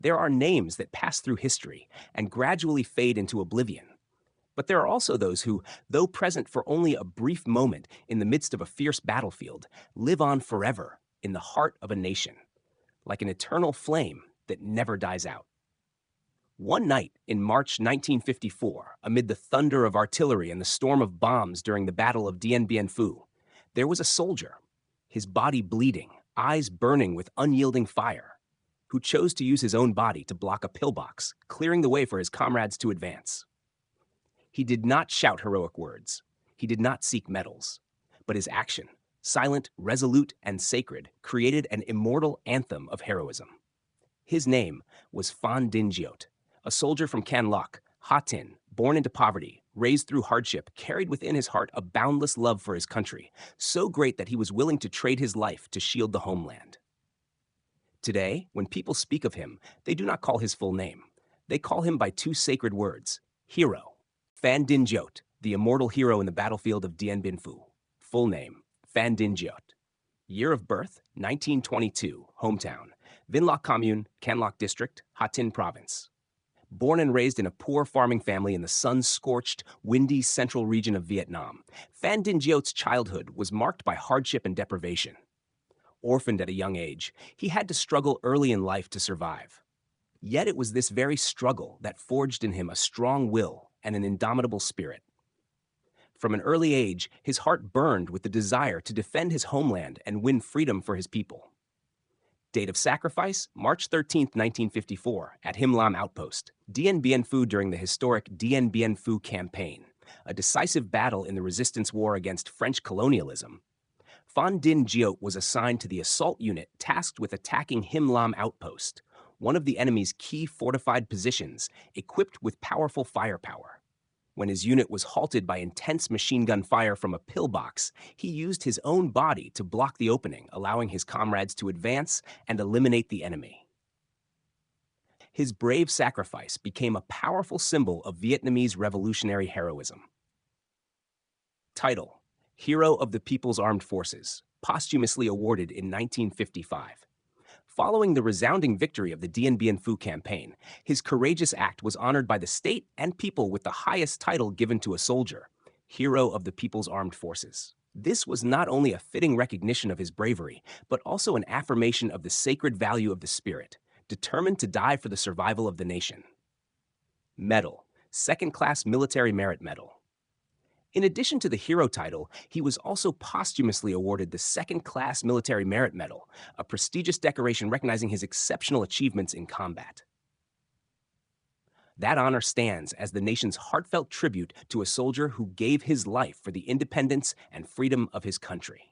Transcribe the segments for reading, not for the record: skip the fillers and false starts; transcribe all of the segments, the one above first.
There are names that pass through history and gradually fade into oblivion. But there are also those who, though present for only a brief moment in the midst of a fierce battlefield, live on forever in the heart of a nation, like an eternal flame that never dies out. One night in March 1954, amid the thunder of artillery and the storm of bombs during the Battle of Dien Bien Phu, there was a soldier, his body bleeding, eyes burning with unyielding fire, who chose to use his own body to block a pillbox, clearing the way for his comrades to advance. He did not shout heroic words. He did not seek medals. But his action, silent, resolute, and sacred, created an immortal anthem of heroism. His name was Phan Dinh Giot, a soldier from Can Loc, Ha Tin, born into poverty, raised through hardship, carried within his heart a boundless love for his country, so great that he was willing to trade his life to shield the homeland. Today, when people speak of him, they do not call his full name. They call him by two sacred words, hero. Phan Dinh Giot, the immortal hero in the battlefield of Dien Bien Phu. Full name, Phan Dinh Giot. Year of birth, 1922, hometown, Vinh Loc Commune, Can Loc District, Ha Tin Province. Born and raised in a poor farming family in the sun-scorched, windy central region of Vietnam, Phan Dinh Giot's childhood was marked by hardship and deprivation. Orphaned at a young age, he had to struggle early in life to survive. Yet it was this very struggle that forged in him a strong will and an indomitable spirit. From an early age, his heart burned with the desire to defend his homeland and win freedom for his people. Date of sacrifice, March 13, 1954, at Him Lam Outpost, Dien Bien Phu during the historic Dien Bien Phu campaign, a decisive battle in the resistance war against French colonialism. Phan Dinh Giot was assigned to the assault unit tasked with attacking Him Lam Outpost, one of the enemy's key fortified positions, equipped with powerful firepower. When his unit was halted by intense machine gun fire from a pillbox, he used his own body to block the opening, allowing his comrades to advance and eliminate the enemy. His brave sacrifice became a powerful symbol of Vietnamese revolutionary heroism. Title: Hero of the People's Armed Forces, posthumously awarded in 1955. Following the resounding victory of the Dien Bien Phu campaign, his courageous act was honored by the state and people with the highest title given to a soldier, Hero of the People's Armed Forces. This was not only a fitting recognition of his bravery, but also an affirmation of the sacred value of the spirit, determined to die for the survival of the nation. Medal: Second-Class Military Merit Medal. In addition to the hero title, he was also posthumously awarded the Second-Class Military Merit Medal, a prestigious decoration recognizing his exceptional achievements in combat. That honor stands as the nation's heartfelt tribute to a soldier who gave his life for the independence and freedom of his country.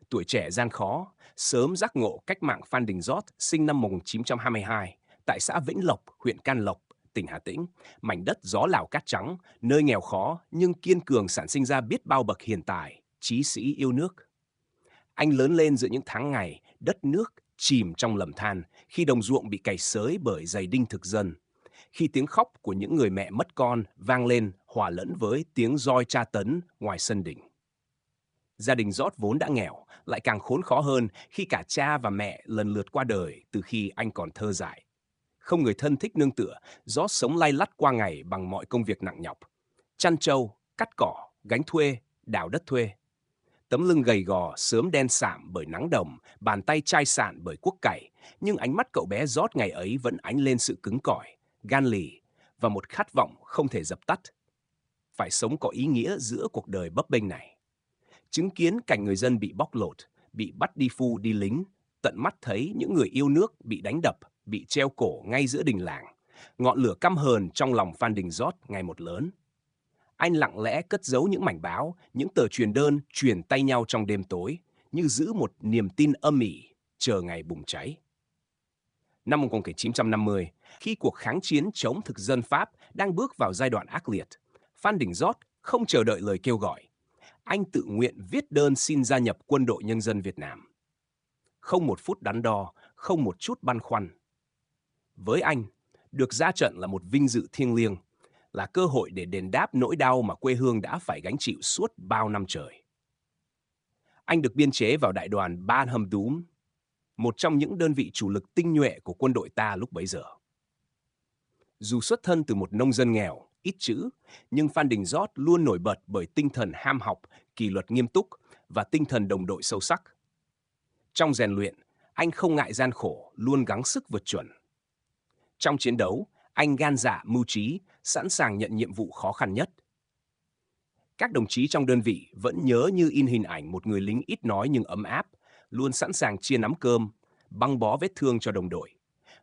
Tuổi trẻ gian khó, sớm giác ngộ cách mạng Phan Dinh Giot sinh năm 1922 tại xã Vĩnh Lộc, huyện Can Lộc, tỉnh Hà Tĩnh, mảnh đất gió Lào cát trắng, nơi nghèo khó nhưng kiên cường sản sinh ra biết bao bậc hiền tài, chí sĩ yêu nước. Anh lớn lên giữa những tháng ngày, đất nước chìm trong lầm than, khi đồng ruộng bị cày xới bởi giày đinh thực dân, khi tiếng khóc của những người mẹ mất con vang lên hòa lẫn với tiếng roi tra tấn ngoài sân đình. Gia đình Giót vốn đã nghèo, lại càng khốn khó hơn khi cả cha và mẹ lần lượt qua đời từ khi anh còn thơ dại. Không người thân thích nương tựa, Giót sống lay lắt qua ngày bằng mọi công việc nặng nhọc. Chăn trâu, cắt cỏ, gánh thuê, đào đất thuê. Tấm lưng gầy gò, sớm đen sạm bởi nắng đồng, bàn tay chai sạn bởi cuốc cày, nhưng ánh mắt cậu bé Giót ngày ấy vẫn ánh lên sự cứng cỏi, gan lì và một khát vọng không thể dập tắt. Phải sống có ý nghĩa giữa cuộc đời bấp bênh này. Chứng kiến cảnh người dân bị bóc lột, bị bắt đi phu đi lính, tận mắt thấy những người yêu nước bị đánh đập, bị treo cổ ngay giữa đình làng. Ngọn lửa căm hờn trong lòng Phan Dinh Giot ngày một lớn. Anh lặng lẽ cất giấu những mảnh báo, những tờ truyền đơn truyền tay nhau trong đêm tối, như giữ một niềm tin âm ỉ, chờ ngày bùng cháy. Năm 1950, khi cuộc kháng chiến chống thực dân Pháp đang bước vào giai đoạn ác liệt, Phan Dinh Giot không chờ đợi lời kêu gọi. Anh tự nguyện viết đơn xin gia nhập Quân đội Nhân dân Việt Nam. Không một phút đắn đo, không một chút băn khoăn. Với anh, được ra trận là một vinh dự thiêng liêng, là cơ hội để đền đáp nỗi đau mà quê hương đã phải gánh chịu suốt bao năm trời. Anh được biên chế vào đại đoàn Ban Hầm Dúm. một trong những đơn vị chủ lực tinh nhuệ của quân đội ta lúc bấy giờ. Dù xuất thân từ một nông dân nghèo, ít chữ, nhưng Phan Dinh Giot luôn nổi bật bởi tinh thần ham học, kỷ luật nghiêm túc và tinh thần đồng đội sâu sắc. Trong rèn luyện, anh không ngại gian khổ, luôn gắng sức vượt chuẩn. Trong chiến đấu, anh gan dạ mưu trí, sẵn sàng nhận nhiệm vụ khó khăn nhất. Các đồng chí trong đơn vị vẫn nhớ như in hình ảnh một người lính ít nói nhưng ấm áp, luôn sẵn sàng chia nắm cơm, băng bó vết thương cho đồng đội.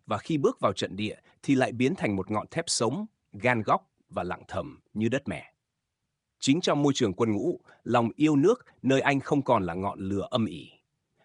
Và khi bước vào trận địa thì lại biến thành một ngọn thép sống, gan góc và lặng thầm như đất mẹ. Chính trong môi trường quân ngũ, lòng yêu nước nơi anh không còn là ngọn lửa âm ỉ,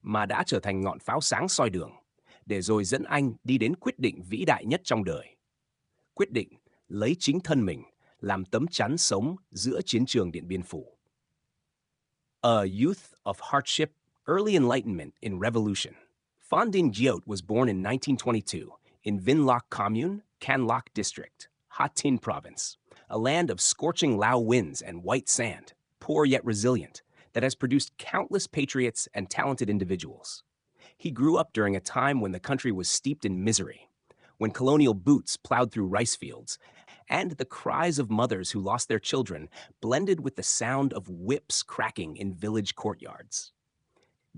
mà đã trở thành ngọn pháo sáng soi đường, để rồi dẫn anh đi đến quyết định vĩ đại nhất trong đời. Quyết định lấy chính thân mình làm tấm chắn sống giữa chiến trường Điện Biên Phủ. A youth of hardship, early enlightenment in revolution, Phan Dinh Giot was born in 1922 in Vinh Lộc Commune, Can Lộc District, Ha Tinh Province, a land of scorching Lao winds and white sand, poor yet resilient, that has produced countless patriots and talented individuals. He grew up during a time when the country was steeped in misery, when colonial boots plowed through rice fields, and the cries of mothers who lost their children blended with the sound of whips cracking in village courtyards.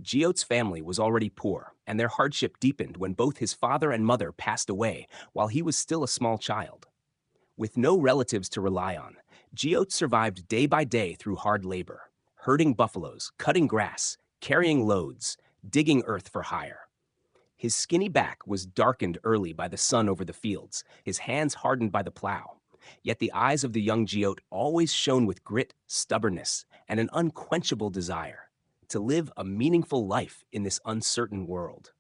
Giot's family was already poor, and their hardship deepened when both his father and mother passed away while he was still a small child. With no relatives to rely on, Giot survived day by day through hard labor, herding buffaloes, cutting grass, carrying loads, digging earth for hire. His skinny back was darkened early by the sun over the fields, his hands hardened by the plow. Yet the eyes of the young Giot always shone with grit, stubbornness, and an unquenchable desire to live a meaningful life in this uncertain world.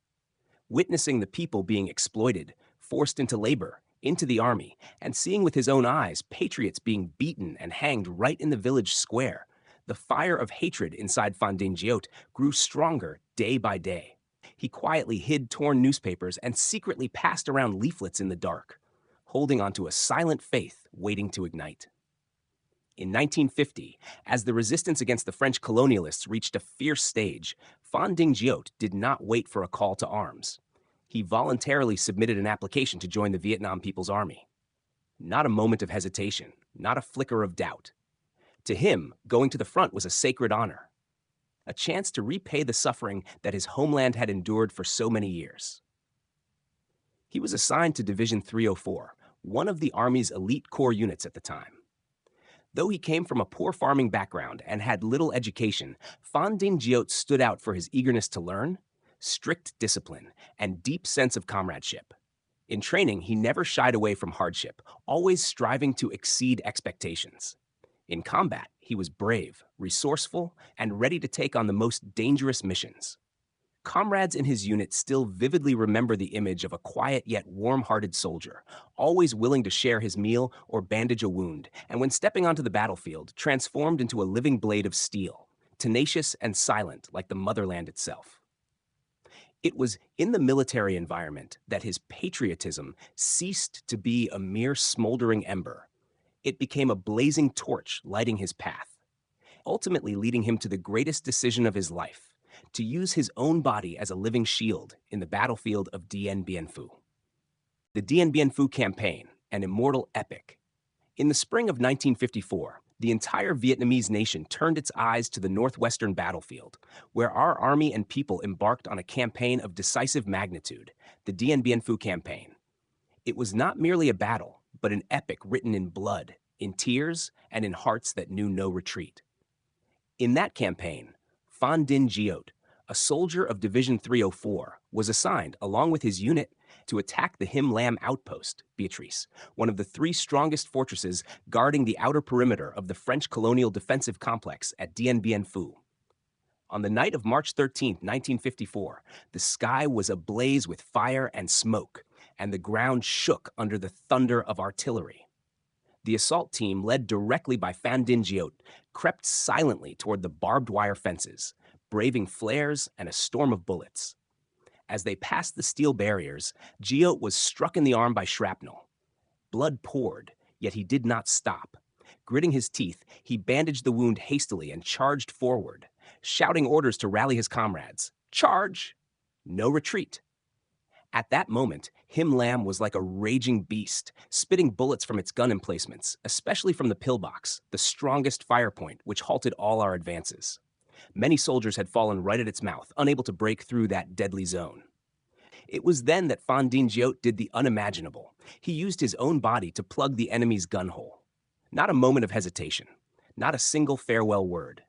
Witnessing the people being exploited, forced into labor, into the army, and seeing with his own eyes patriots being beaten and hanged right in the village square, the fire of hatred inside Phan Dinh Giot grew stronger day by day. He quietly hid torn newspapers and secretly passed around leaflets in the dark, holding onto a silent faith waiting to ignite. In 1950, as the resistance against the French colonialists reached a fierce stage, Phan Dinh Giot did not wait for a call to arms. He voluntarily submitted an application to join the Vietnam People's Army. Not a moment of hesitation, not a flicker of doubt. To him, going to the front was a sacred honor, a chance to repay the suffering that his homeland had endured for so many years. He was assigned to Division 304, one of the Army's elite corps units at the time. Though he came from a poor farming background and had little education, Phan Dinh Giot stood out for his eagerness to learn, strict discipline, and deep sense of comradeship. In training, he never shied away from hardship, always striving to exceed expectations. In combat, he was brave, resourceful, and ready to take on the most dangerous missions. Comrades in his unit still vividly remember the image of a quiet yet warm-hearted soldier, always willing to share his meal or bandage a wound, and when stepping onto the battlefield, transformed into a living blade of steel, tenacious and silent like the motherland itself. It was in the military environment that his patriotism ceased to be a mere smoldering ember. It became a blazing torch lighting his path, ultimately leading him to the greatest decision of his life, to use his own body as a living shield in the battlefield of Dien Bien Phu. The Dien Bien Phu campaign, an immortal epic. In the spring of 1954, the entire Vietnamese nation turned its eyes to the northwestern battlefield, where our army and people embarked on a campaign of decisive magnitude, the Dien Bien Phu campaign. It was not merely a battle, but an epic written in blood, in tears, and in hearts that knew no retreat. In that campaign, Phan Dinh Giot, a soldier of Division 304, was assigned, along with his unit, to attack the Him Lam outpost, Beatrice, one of the three strongest fortresses guarding the outer perimeter of the French colonial defensive complex at Dien Bien Phu. On the night of March 13, 1954, the sky was ablaze with fire and smoke, and the ground shook under the thunder of artillery. The assault team, led directly by Phan Dinh Giot, crept silently toward the barbed wire fences, braving flares and a storm of bullets. As they passed the steel barriers, Giot was struck in the arm by shrapnel. Blood poured, yet he did not stop. Gritting his teeth, he bandaged the wound hastily and charged forward, shouting orders to rally his comrades. Charge! No retreat. At that moment, Him Lam was like a raging beast, spitting bullets from its gun emplacements, especially from the pillbox, the strongest fire point, which halted all our advances. Many soldiers had fallen right at its mouth, unable to break through that deadly zone. It was then that Phan Dinh Giot did the unimaginable. He used his own body to plug the enemy's gun hole. Not a moment of hesitation, not a single farewell word.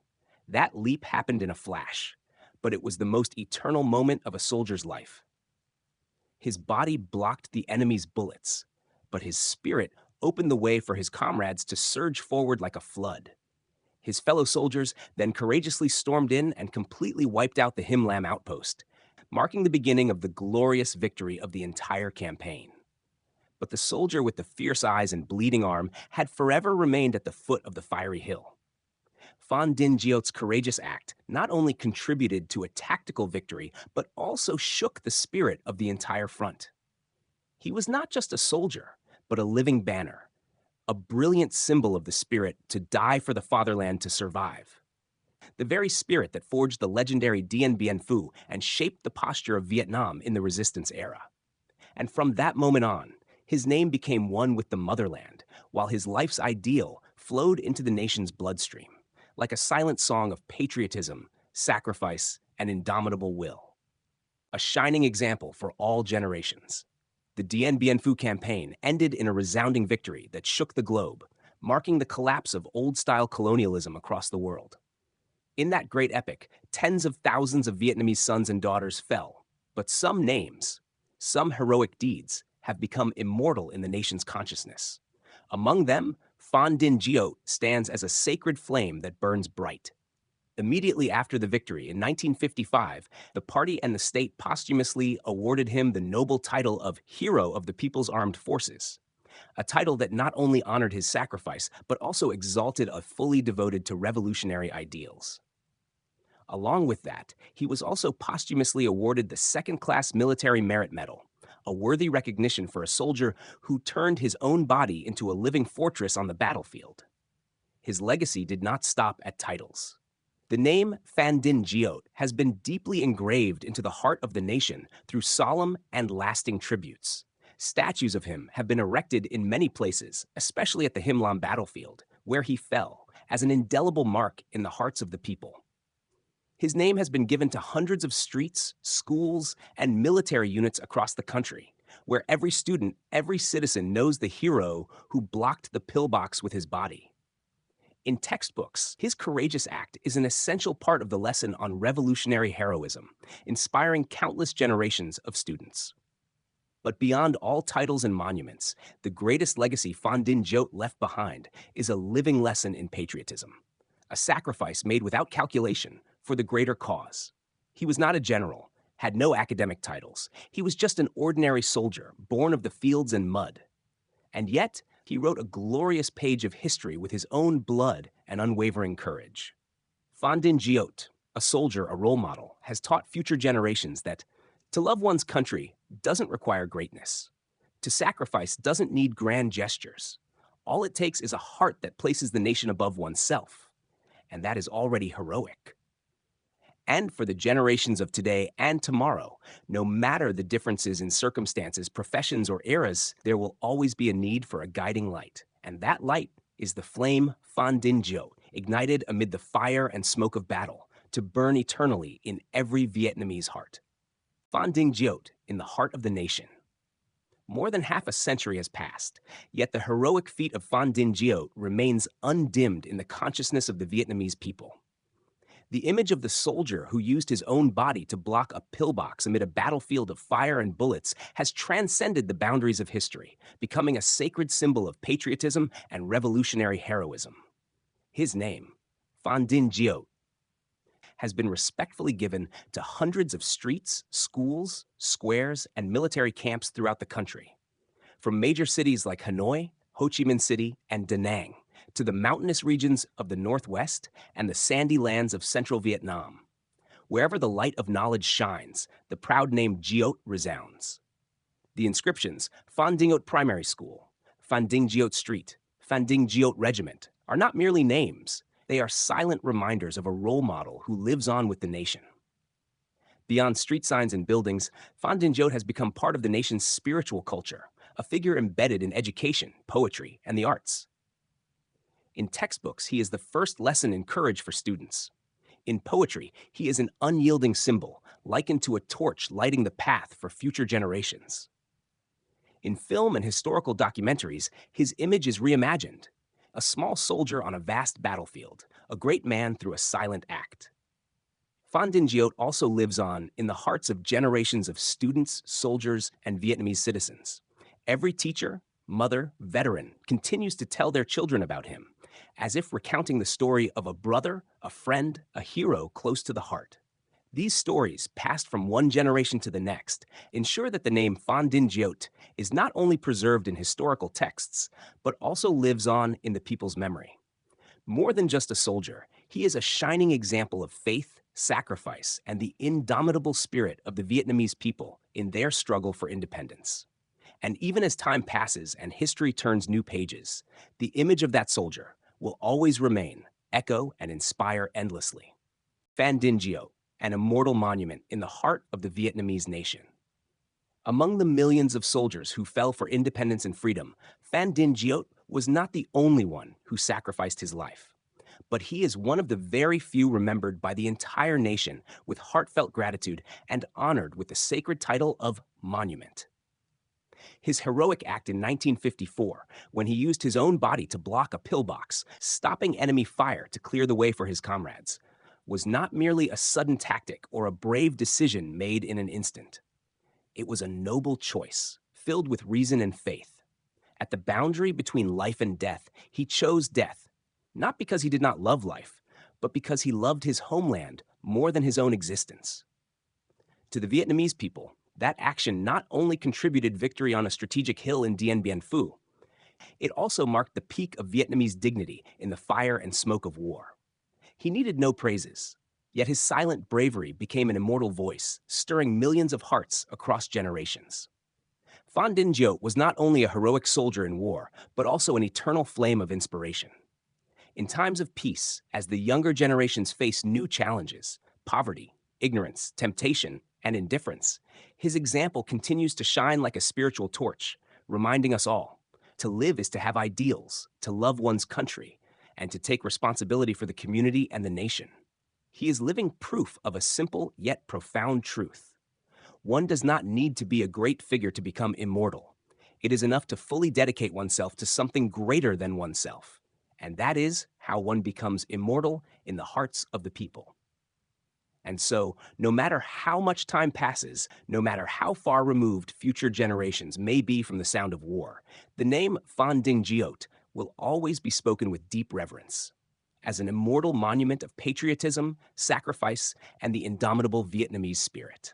That leap happened in a flash, but it was the most eternal moment of a soldier's life. His body blocked the enemy's bullets, but his spirit opened the way for his comrades to surge forward like a flood. His fellow soldiers then courageously stormed in and completely wiped out the Him Lam outpost, marking the beginning of the glorious victory of the entire campaign. But the soldier with the fierce eyes and bleeding arm had forever remained at the foot of the fiery hill. Phan Dinh Giot's courageous act not only contributed to a tactical victory, but also shook the spirit of the entire front. He was not just a soldier, but a living banner, a brilliant symbol of the spirit to die for the fatherland to survive. The very spirit that forged the legendary Dien Bien Phu and shaped the posture of Vietnam in the resistance era. And from that moment on, his name became one with the motherland, while his life's ideal flowed into the nation's bloodstream, like a silent song of patriotism, sacrifice, and indomitable will. A shining example for all generations. The Dien Bien Phu campaign ended in a resounding victory that shook the globe, marking the collapse of old-style colonialism across the world. In that great epic, tens of thousands of Vietnamese sons and daughters fell, but some names, some heroic deeds, have become immortal in the nation's consciousness. Among them, Phan Dinh Giot stands as a sacred flame that burns bright. Immediately after the victory in 1955, the party and the state posthumously awarded him the noble title of Hero of the People's Armed Forces, a title that not only honored his sacrifice, but also exalted a fully devoted to revolutionary ideals. Along with that, he was also posthumously awarded the Second-Class Military Merit Medal, a worthy recognition for a soldier who turned his own body into a living fortress on the battlefield. His legacy did not stop at titles. The name Phan Dinh Giot has been deeply engraved into the heart of the nation through solemn and lasting tributes. Statues of him have been erected in many places, especially at the Him Lam battlefield, where he fell, as an indelible mark in the hearts of the people. His name has been given to hundreds of streets, schools, and military units across the country, where every student, every citizen knows the hero who blocked the pillbox with his body. In textbooks, his courageous act is an essential part of the lesson on revolutionary heroism, inspiring countless generations of students. But beyond all titles and monuments, the greatest legacy Phan Dinh Giot left behind is a living lesson in patriotism, a sacrifice made without calculation for the greater cause. He was not a general, had no academic titles. He was just an ordinary soldier, born of the fields and mud. And yet, he wrote a glorious page of history with his own blood and unwavering courage. Phan Dinh Giot, a soldier, a role model, has taught future generations that to love one's country doesn't require greatness. To sacrifice doesn't need grand gestures. All it takes is a heart that places the nation above oneself. And that is already heroic. And for the generations of today and tomorrow, no matter the differences in circumstances, professions, or eras, there will always be a need for a guiding light. And that light is the flame Phan Dinh Giot, ignited amid the fire and smoke of battle, to burn eternally in every Vietnamese heart. Phan Dinh Giot, in the heart of the nation. More than half a century has passed, yet the heroic feat of Phan Dinh Giot remains undimmed in the consciousness of the Vietnamese people. The image of the soldier who used his own body to block a pillbox amid a battlefield of fire and bullets has transcended the boundaries of history, becoming a sacred symbol of patriotism and revolutionary heroism. His name, Phan Dinh Giot, has been respectfully given to hundreds of streets, schools, squares, and military camps throughout the country. From major cities like Hanoi, Ho Chi Minh City, and Da Nang, to the mountainous regions of the Northwest and the sandy lands of central Vietnam. Wherever the light of knowledge shines, the proud name Giot resounds. The inscriptions, Phan Dinh Giot Primary School, Phan Dinh Giot Street, Phan Dinh Giot Regiment, are not merely names. They are silent reminders of a role model who lives on with the nation. Beyond street signs and buildings, Phan Dinh Giot has become part of the nation's spiritual culture, a figure embedded in education, poetry, and the arts. In textbooks, he is the first lesson in courage for students. In poetry, he is an unyielding symbol, likened to a torch lighting the path for future generations. In film and historical documentaries, his image is reimagined. A small soldier on a vast battlefield, a great man through a silent act. Phan Dinh Giot also lives on in the hearts of generations of students, soldiers, and Vietnamese citizens. Every teacher, mother, veteran continues to tell their children about him, as if recounting the story of a brother, a friend, a hero close to the heart. These stories, passed from one generation to the next, ensure that the name Phan Dinh Giot is not only preserved in historical texts, but also lives on in the people's memory. More than just a soldier, he is a shining example of faith, sacrifice, and the indomitable spirit of the Vietnamese people in their struggle for independence. And even as time passes and history turns new pages, the image of that soldier will always remain, echo, and inspire endlessly. Phan Dinh Giot, an immortal monument in the heart of the Vietnamese nation. Among the millions of soldiers who fell for independence and freedom, Phan Dinh Giot was not the only one who sacrificed his life. But he is one of the very few remembered by the entire nation with heartfelt gratitude and honored with the sacred title of Monument. His heroic act in 1954, when he used his own body to block a pillbox, stopping enemy fire to clear the way for his comrades, was not merely a sudden tactic or a brave decision made in an instant. It was a noble choice, filled with reason and faith. At the boundary between life and death, he chose death, not because he did not love life, but because he loved his homeland more than his own existence. To the Vietnamese people, that action not only contributed victory on a strategic hill in Dien Bien Phu, it also marked the peak of Vietnamese dignity in the fire and smoke of war. He needed no praises, yet his silent bravery became an immortal voice, stirring millions of hearts across generations. Phan Dinh Giot was not only a heroic soldier in war, but also an eternal flame of inspiration. In times of peace, as the younger generations face new challenges, poverty, ignorance, temptation, and indifference, his example continues to shine like a spiritual torch, reminding us all, to live is to have ideals, to love one's country, and to take responsibility for the community and the nation. He is living proof of a simple yet profound truth. One does not need to be a great figure to become immortal. It is enough to fully dedicate oneself to something greater than oneself. And that is how one becomes immortal in the hearts of the people. And so, no matter how much time passes, no matter how far removed future generations may be from the sound of war, the name Phan Dinh Giot will always be spoken with deep reverence, as an immortal monument of patriotism, sacrifice, and the indomitable Vietnamese spirit.